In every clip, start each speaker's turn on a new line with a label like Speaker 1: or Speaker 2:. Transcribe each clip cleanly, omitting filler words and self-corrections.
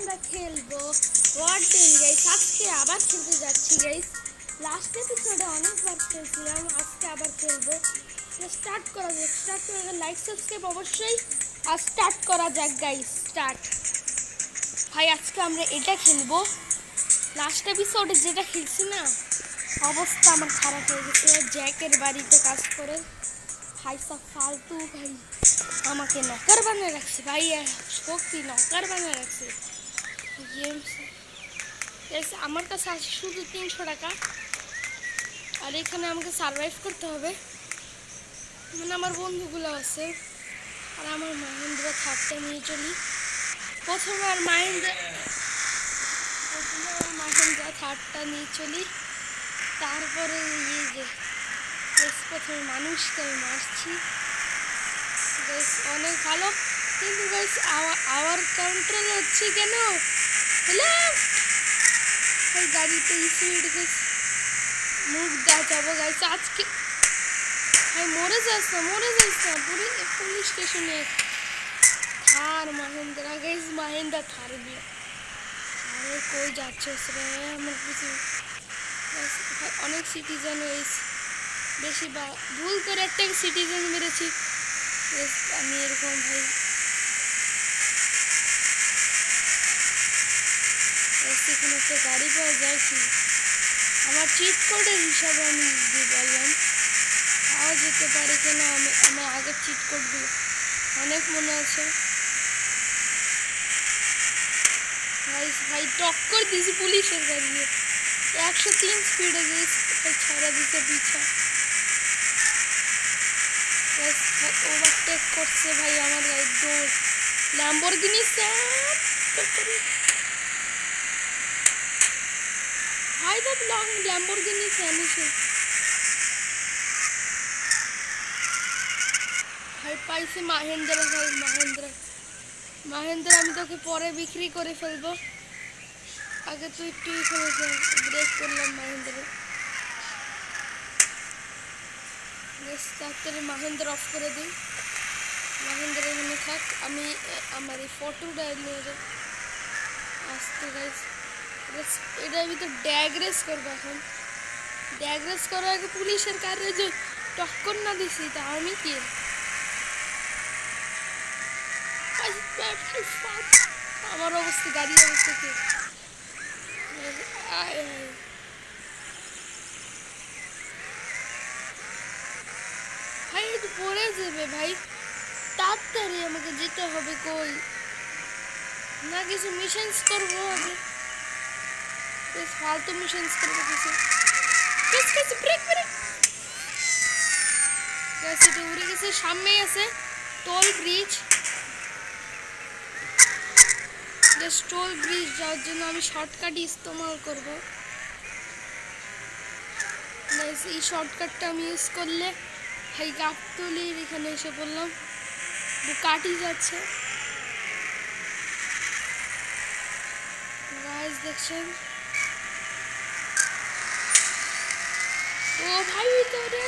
Speaker 1: আমরা খেলবো wording guys. আজকে আবার খেলতে যাচ্ছি গাইস। লাস্ট এপিসোডে অনেকবার খেলছিলাম, আজকে আবার খেলবো। স্টার্ট করা যাক। স্টার্ট করে লাইক সাবস্ক্রাইব অবশ্যই। আর স্টার্ট করা যাক গাইস। স্টার্ট। ভাই আজকে আমরা এটা খেলবো। লাস্ট এপিসোডে যেটা খেলছি না, অবস্থা আমার খারাপ হয়ে গেছে। জ্যাকের বাড়িতে কাজ করে ভাই সব ফালতু ভাই আমাকে নকার বানিয়ে রাখছে ভাই, শক্তি নকার বানিয়ে রাখছে। গেমস আমার কাছে আছে শুধু 300 টাকা, আর এখানে আমাকে সারভাইভ করতে হবে। মানে আমার বন্ধুগুলো আছে, আর আমার মাহেন্দ্র থার্ডটা নিয়ে চলি। প্রথমে আর মাহেন্দ্র থার্ডটা নিয়ে চলি, তারপরে এই যে প্রথমে মানুষকে আমি মারছি। অনেক ভালো, কিন্তু গাইস আওয়ার কন্ট্রোল হচ্ছে কেন? এই গাড়িতে স্পিড মুখ দেওয়া যাবো গাইস আজকে। ভাই মরে যাস না পুলিশ স্টেশনে থার মাহেন্দ্রা গাইস। মাহেন্দ্রা থার দিয়ে আরে কই যাচ্ছিস রে? আমার কিছু অনেক সিটিজেন হয়েছে, বেশি বা ভুল করে একটা সিটিজেন মেরেছি আমি। এরকম ভাই এখানে একটা গাড়ি পাওয়া যায় কি? আমার চিট কোডের হিসাবে আমি বললাম পাওয়া যেতে পারে কেন। আমার আগের চিট কোডগুলো অনেক মনে আছে ভাই। টক্কর দিয়েছি পুলিশের গাড়ি 103 স্পিডে গিয়েছি, ছাড়া দিতে পিছা ওভারটেক করছে ভাই আমার গাড়ির দৌড়। ল্যাম্বরগিনি ভাই তো ল্যাম্বরগিনি স্যানিসে ভাই পাইছি মাহেন্দ্র। ভাই মাহেন্দ্র আমি তোকে পরে বিক্রি করে ফেলবো, আগে তুই একটু এখানে ব্রেক করলাম মাহেন্দ্র। তাড়াতাড়ি মাহেন্দ্র অফ করে দিই। মাহেন্দ্র এখানে থাক, আমি আমার এই ফটোটা নিয়ে যাই আসতে গাইস। এটার ভিতর ড্যাগ রেস করবো এখন। ড্যাগ রেস করার আগে পুলিশের কারে যে টক্কর না দিছি তা আমি কি? আমার অবস্থা, গাড়ির অবস্থা কি ভাই? একটু পড়ে যাবে ভাই, তাড়াতাড়ি আমাকে যেতে হবে। কই না কিছু মিশনস করবো আগে, বেশ ফালতু মিশনস করবো কিছু। ব্রেক এটা উড়ে গেছে, সামনেই আছে টোল ব্রিজ। টোল ব্রিজ যাওয়ার জন্য আমি শর্টকাট ইস্তেমাল করবো। এই শর্টকাটটা আমি ইউজ করলে ভাই গাবতলির এখানে এসে পড়লাম। কাটি যাচ্ছে গাইস, দেখছেন? ও ভাই ভিতরে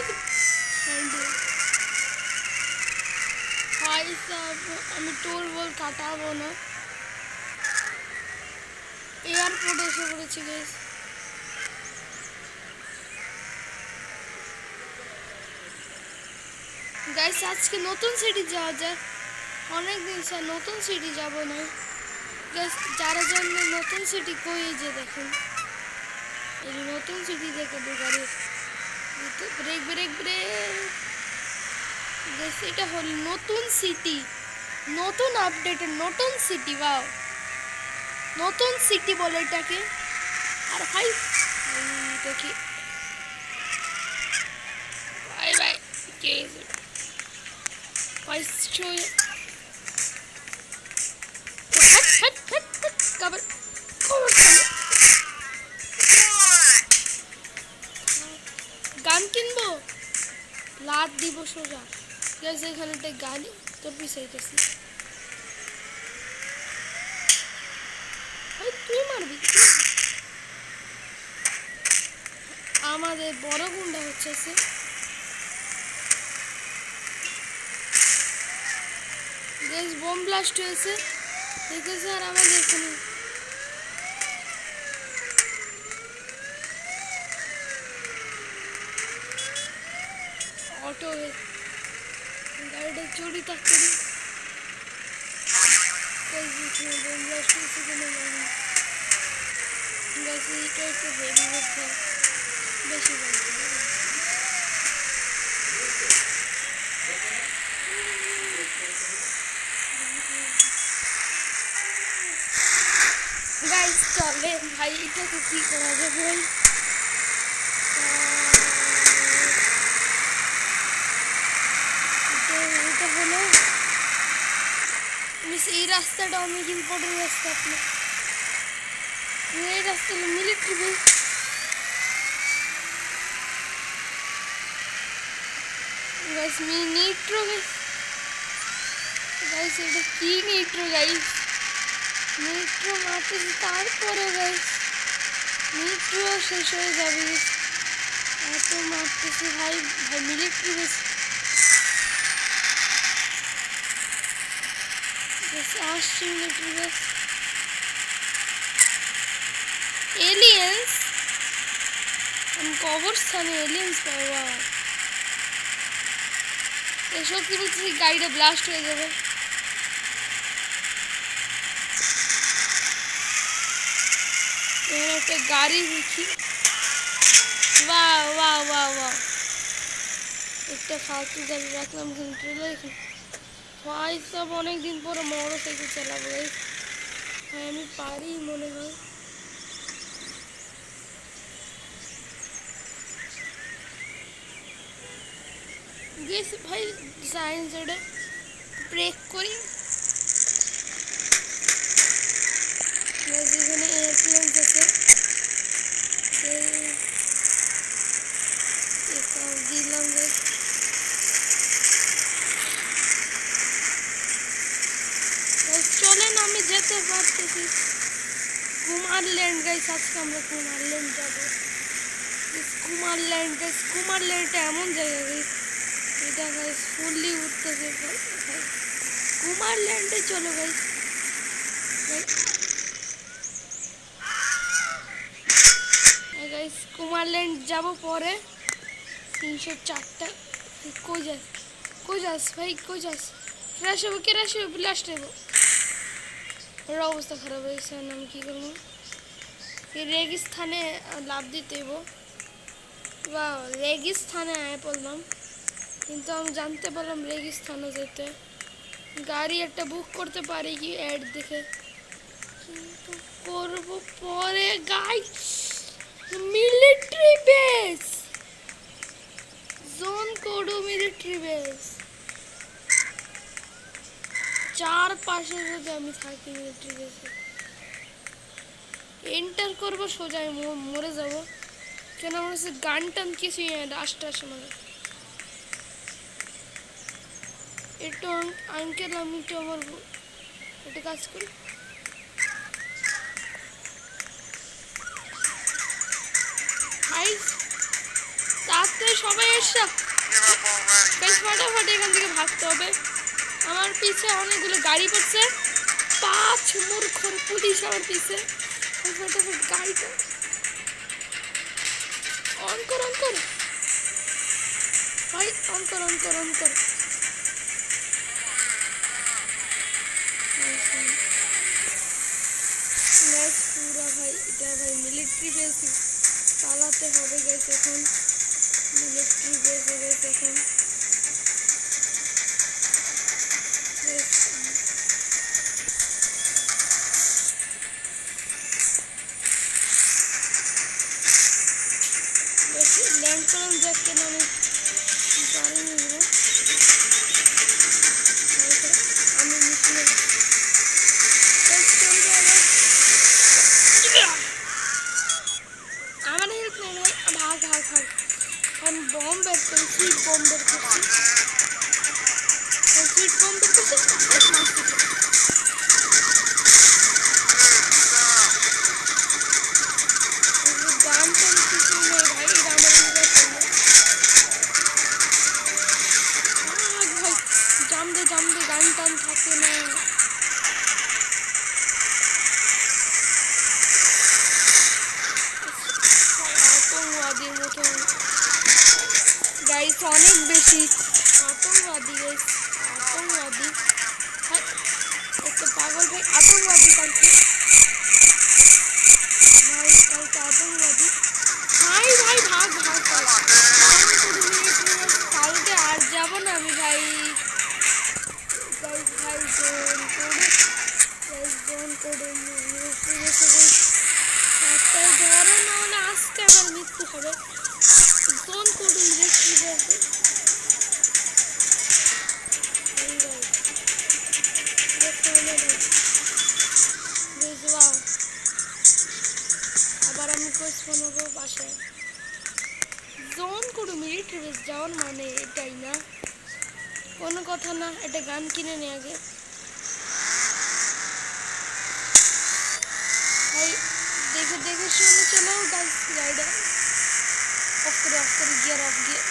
Speaker 1: ভাই সাব, আমি টোল বল কাটাবো না। এয়ারপোর্টে এসে পড়েছি গাইস। গাইস আজকে নতুন সিটি যাওয়া যায়, অনেকদিন স্যার নতুন সিটি যাব না গাইস। যারা জন্য নতুন সিটি কই যে দেখেন, এই নতুন সিটি দেখে গাড়ি ব্রেক গাইস। এটা হল নতুন সিটি, নতুন আপডেটের নতুন সিটি। বাও, নতুন সিটি বলে এটাকে। আর ভাই দেখি ভাই কে গান কিনবো, লাত দিব সোজা। এখানে একটা গাড়ি তোর পিছাইতেছি, তুই মারবি। আমাদের বড় গুন্ডা হচ্ছে বোম ব্লাস্ট হয়েছে দেখেছে, আর আমাদের এখানে কষ্ট হবে গাড়িটা চুরি তাড়াতাড়ি এটা একটু হেভি করতে বেশি গাইস চলে ভাই এটাকে কি করা যাবে ভাই এটা হলো এই রাস্তাটা অনেক ইম্পর্টেন্ট রাস্তা আপনার এই রাস্তা হলো military base guys nitro guys এটা কি নিট্রো গাইস নিট্রো মারতেছি তারপরে গাইস নিট্রো শেষ হয়ে যাবে এত মারতেছি ভাই ভাই মিলিটারি বেস আসছে মিলিটারি বেস এলিয়েন্স আমি কবরস্থানে এলিয়েন্স পাওয়া এসব কি বলছি গাড়িটা ব্লাস্ট হয়ে যাবে এখানে একটা গাড়ি দেখি বাহ বাহ বাহ বাহ একটা ফালতু গাড়ি রাখলাম ট্রেলার ভাই সব অনেকদিন পরে মোটর সাইকেল চালাবো ভাই আমি পারি মনে হয় গেছি ভাই সায়েন্স এটা ব্রেক করি যেখানে এয়ারপ্লেন আছে দিলাম চলেন আমি যেতে পারতেছি কুমারল্যান্ড গাইস আজকে আমরা কুমারল্যান্ড যাবো কুমারল্যান্ড গাইস কুমারল্যান্ডটা এমন জায়গা গাইস এটা গাইস ফুললি উঠতেছে কুমারল্যান্ডে চলো গাইস গাইস কুমারল্যান্ড যাব পরে 304টা কই যাস ভাই কই যাস ক্র্যাশ হবে ব্লাস্ট হবে ওর অবস্থা খারাপ হয়েছে আমি কী করবো এই রেগিস্থানে লাভ দিতে হইব বা রেগিস্থানে আয় পড়লাম কিন্তু আমি জানতে পারলাম রেগিস্থানে যেতে গাড়ি একটা বুক করতে পারি কি অ্যাড দেখে কিন্তু করবো পরে guys military base zone kodo military base চারপাশে যদি আমি থাকি মিলিটারি বেসে এন্টার করবো সোজা আমি মরে যাবো কেন আমার কাছে গান টান কিছুই আসতে আসে মানে একটু আঙ্কেল আমি একটু আমার একটা কাজ করি তাতে সবাই এসা বেশ ফাটাফাটি এখান থেকে ভাগতে হবে আমার পিছে অনেকগুলো গাড়ি পড়ছে 5 মূর্খর পুলিশ আমার পিছে ফটাফট গাড়িটা অন কর ভাই অন কর পুরা ভাই এটা ভাই মিলিটারি বেস চালাতে হবে গাইস এখন মিলিটারি বেস গেছে এখন ল্যান্ড করলাম যাক কেন আমি পারিনি আমি মিশনে আমার হেল্প নেই ভাই ভাগ আমি বম বের করি সুইট বম বের করছি গান টান কিছু নেই ভাই এটা আমার ভাই জামদে গান টান থাকে না আতঙ্কবাদীর মতো গাইস অনেক বেশি भाई कल आतंकवादी भाई भाई भाग भाग भाग काल के आज যাব না আমি ভাই গাইস ভাই জোন করে তাই ধরে না হলে আজকে আমার মৃত্যু হবে জোন করুন রেস্ট্রিক্ট আবার আমি কোচ বানাবো বাসায় জোন করে মিলিটারি বেস যাওয়ার মানে এটাই না কোনো কথা না এটা গান কিনে নে আগে ভাই দেখে দেখে শুনে চলো গাইস রাইডার অফ করে গিয়ার অফ গিয়ার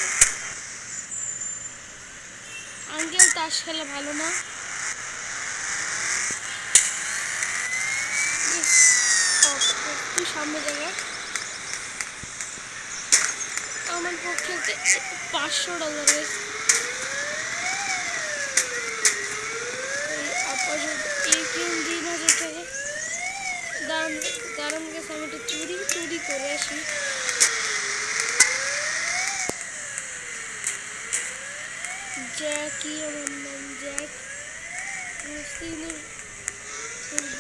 Speaker 1: আঙ্কেল তাস খেলা ভালো না তুই সামনে জায়গা আমার পক্ষে $500 আপাতত ATM 3000 টাকা দাঁড়ান গেছে আমি একটু চুরি করে আসি জ্যাকি আমার নাম জ্যাক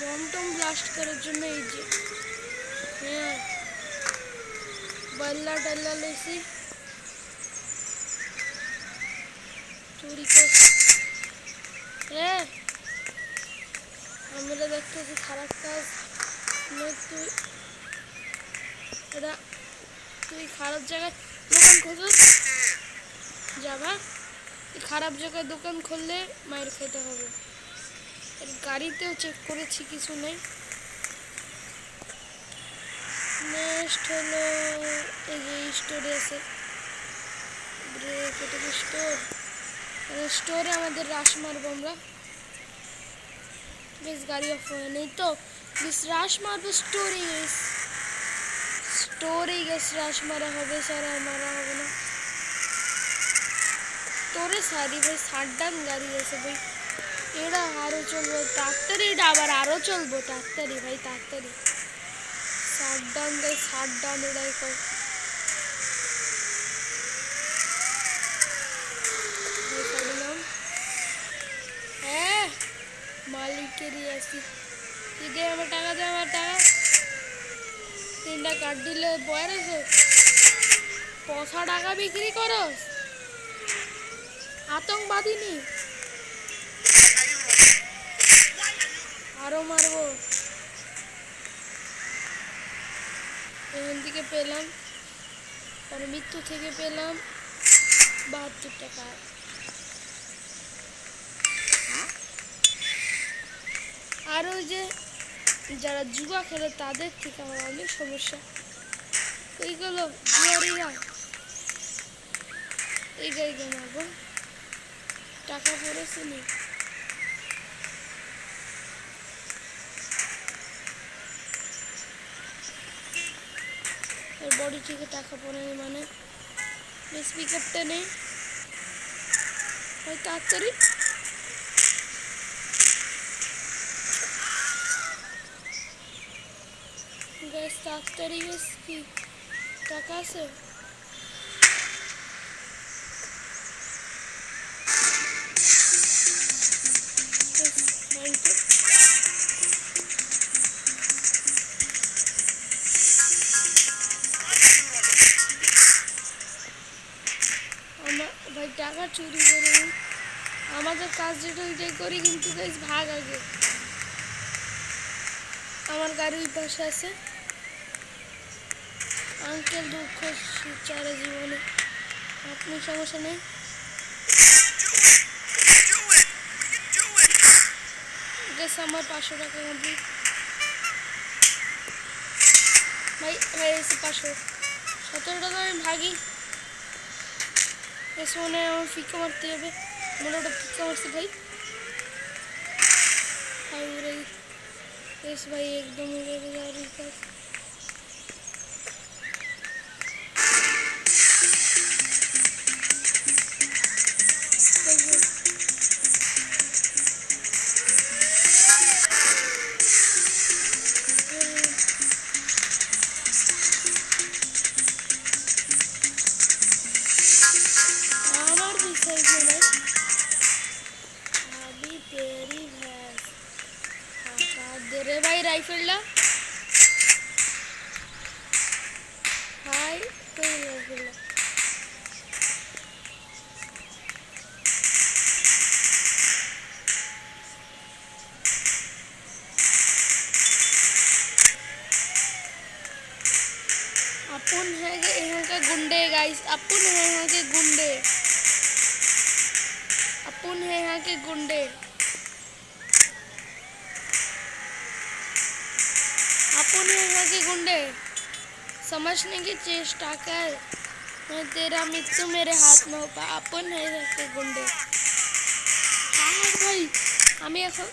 Speaker 1: বম টম ব্লাস্ট করার জন্য এই যে হ্যাঁ बल्ला डल्ला लेसी चोरी कर আমরা দেখতেছি খারাপ কাজ তুই খারাপ জায়গায় দোকান খোঁজ যাবা খারাপ জায়গায় দোকান খুললে মায়ের খেতে হবে গাড়িতেও চেক করেছি কিছু নেই নেক্সট হলো এই যে স্টোরে আছে ব্রেক এটা কি স্টোরে আমাদের রাশ মারবো আমরা বেশ গাড়ি অফ হয়ে নেই তো বেশ রাশ মারবো স্টোরে গেছ রাশ মারা হবে স্যার আর মারা হবে না তোরে সারি ভাই 60 গাড়ি আছে ভাই এটা আরো চলবো তাড়াতাড়ি এটা আবার আরো চলবো তাড়াতাড়ি ভাই তাড়াতাড়ি 60 ডান এটাই কর হ্যাঁ মালিকেরই আসি তুই দে আমার টাকা 3টা কার্ড দিলে বয়ার আছে 50 টাকা বিক্রি করস আতঙ্কবাদী নি আরো মারবো এখান থেকে পেলাম আর মৃত্যু থেকে পেলাম 72 টাকা আর ওই যে যারা জুয়া খেলে তাদের থেকে আমার অনেক সমস্যা ওইগুলো জুয়ারিরা এই গাড়িকে মারবো টাকা পড়েছে নি এর বডি থেকে টাকা পড়েনি মানে স্পিকারটা নেই ওই তাড়াতাড়ি গ্যাস তাড়াতাড়ি গ্যাস কি টাকা আছে ভাই টাকা চুরি করে আমাদের কাজ যেটা ওইটাই করি কিন্তু গাইস ভাগ আগে আমার গাড়ির পাশে আছে আঙ্কেল দুঃখ চারে জীবনে আপনি সমস্যা নেই গেছে আমার 500 টাকা কমপ্লিট ভাই হয়ে গেছে 517 টাকা আমি ভাগি सोने फीका मारते হবে মোটা ফিকা মারছে ভাই ভাই উড়ে এস ভাই একদম উড়ে গেল রিকাস রাইফেলটা হাই রাইফেলটা अपन है यहाँ के गुंडे गाइस अपन है यहाँ के गुंडे अपन है यहाँ के गुंडे अपन है यहाँ के गुंडे समझने की चेष्टा कर मैं तेरा मृत्यु मेरे हाथ में होगा अपन है यहाँ के गुंडे हाँ भाई हमें এখন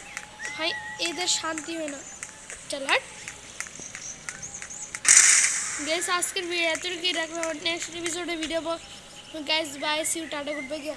Speaker 1: ভাই এদের শান্তি হয় না চল হট गाइस आज के वीडियो एतটুকুই রাখলাম नेक्स्ट एपिसोडে video guys bye see you tata goodbye गया